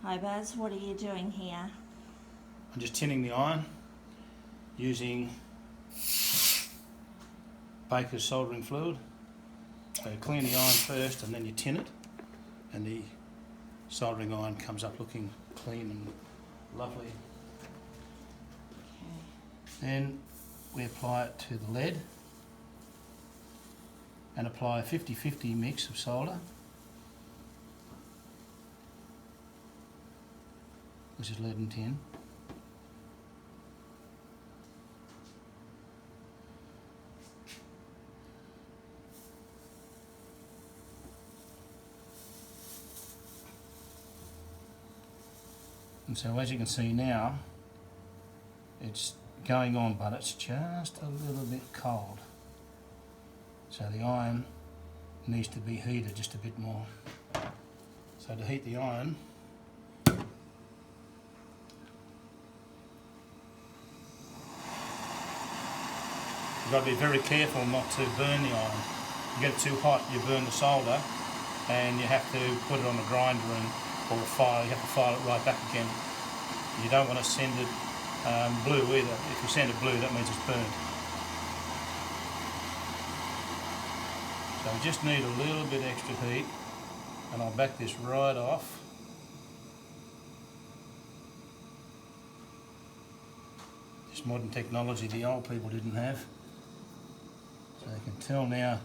Hi Baz, what are you doing here? I'm just tinning the iron using Baker's soldering fluid. So you clean the iron first and then you tin it, and the soldering iron comes up looking clean and lovely. Okay. Then we apply it to the lead and apply a 50-50 mix of solder, which is lead and tin. And so as you can see now, it's going on, but it's just a little bit cold. So the iron needs to be heated just a bit more. So to heat the iron, you've got to be very careful not to burn the iron. You get it too hot, you burn the solder, and you have to put it on a grinder or a file. You have to file it right back again. You don't want to send it blue either. If you send it blue, that means it's burnt. So we just need a little bit extra heat, and I'll back this right off. This modern technology the old people didn't have. So you can tell now,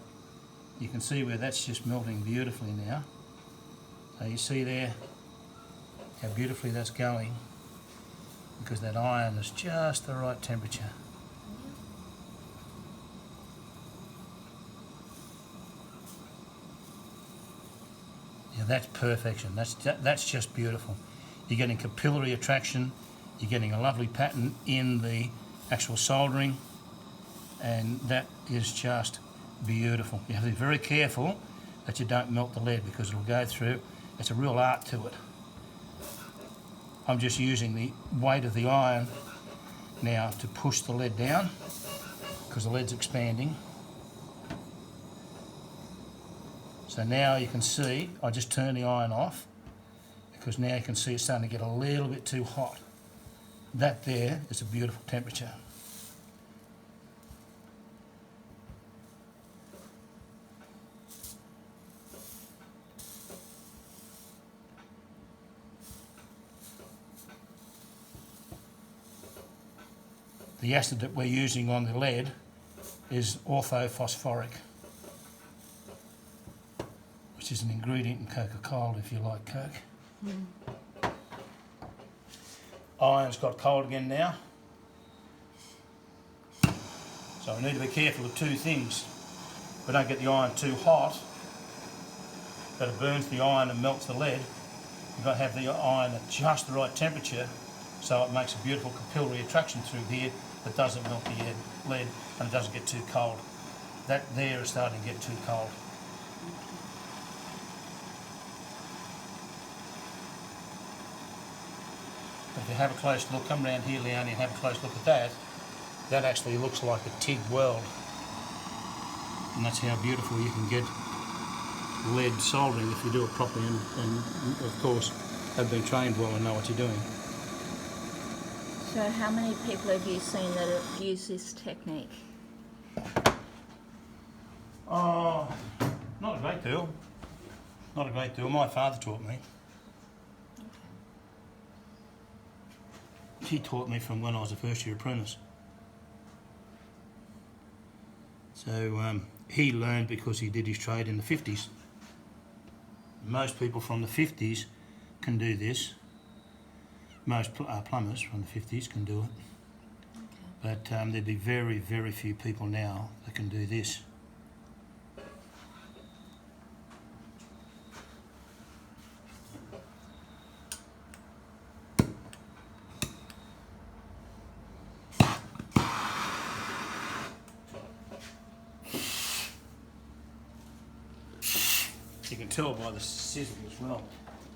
you can see where that's just melting beautifully now. So you see there how beautifully that's going, because that iron is just the right temperature. Yeah, that's perfection. That's just beautiful. You're getting capillary attraction, you're getting a lovely pattern in the actual soldering, and that is just beautiful. You have to be very careful that you don't melt the lead, because it'll go through. It's a real art to it. I'm just using the weight of the iron now to push the lead down, because the lead's expanding. So now you can see, I just turn the iron off, because now you can see it's starting to get a little bit too hot. That there is a beautiful temperature. The acid that we're using on the lead is orthophosphoric, which is an ingredient in Coca-Cola if you like Coke. Iron's got cold again now. So we need to be careful of two things. We don't get the iron too hot, that it burns the iron and melts the lead. We've got to have the iron at just the right temperature, so it makes a beautiful capillary attraction through here that doesn't melt the lead and it doesn't get too cold. That there is starting to get too cold. But if you have a close look, come round here, Leonie, and have a close look at that. That actually looks like a TIG weld. And that's how beautiful you can get lead soldering if you do it properly and of course have been trained well and know what you're doing. So how many people have you seen that have used this technique? Oh, not a great deal. Not a great deal. My father taught me. He taught me from when I was a first year apprentice. So he learned because he did his trade in the 50s. Most people from the 50s can do this. Most plumbers from the 50s can do it. Okay. But there'd be very, very few people now that can do this. You can tell by the sizzle as well.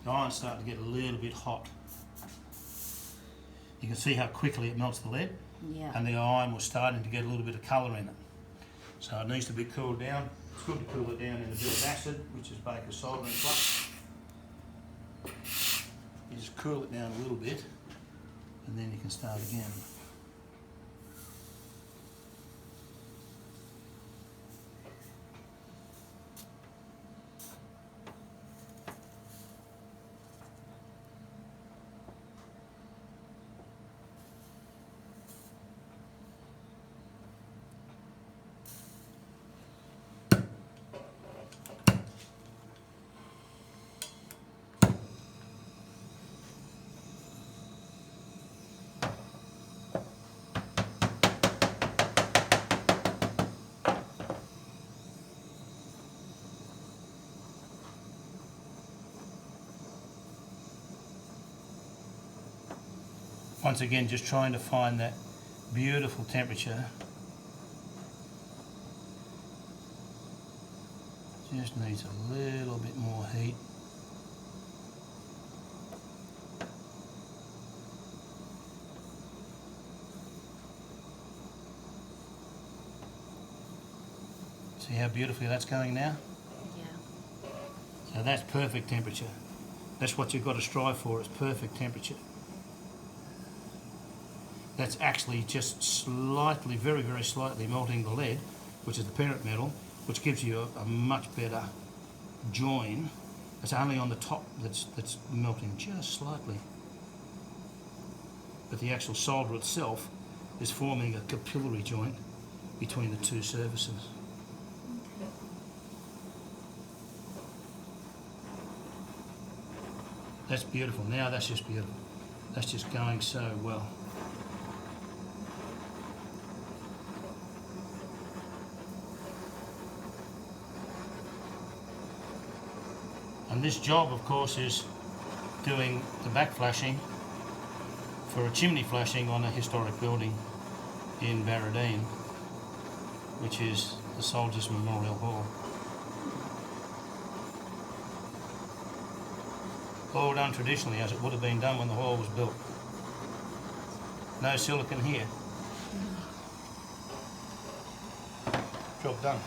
The iron's starting to get a little bit hot. You can see how quickly it melts the lead, and the iron was starting to get a little bit of colour in it. So it needs to be cooled down. It's good to cool it down in a bit of acid, which is Baker's soldering flux. You just cool it down a little bit, and then you can start again. Once again, just trying to find that beautiful temperature. Just needs a little bit more heat. See how beautifully that's going now? Yeah. So that's perfect temperature. That's what you've got to strive for, is perfect temperature. That's actually just slightly, very, very slightly melting the lead, which is the parent metal, which gives you a much better join. It's only on the top that's melting just slightly. But the actual solder itself is forming a capillary joint between the two surfaces. Okay. That's beautiful. Now that's just beautiful. That's just going so well. And this job, of course, is doing the back flashing for a chimney flashing on a historic building in Barradine, which is the Soldiers Memorial Hall. All done traditionally, as it would have been done when the hall was built. No silicon here. Job done.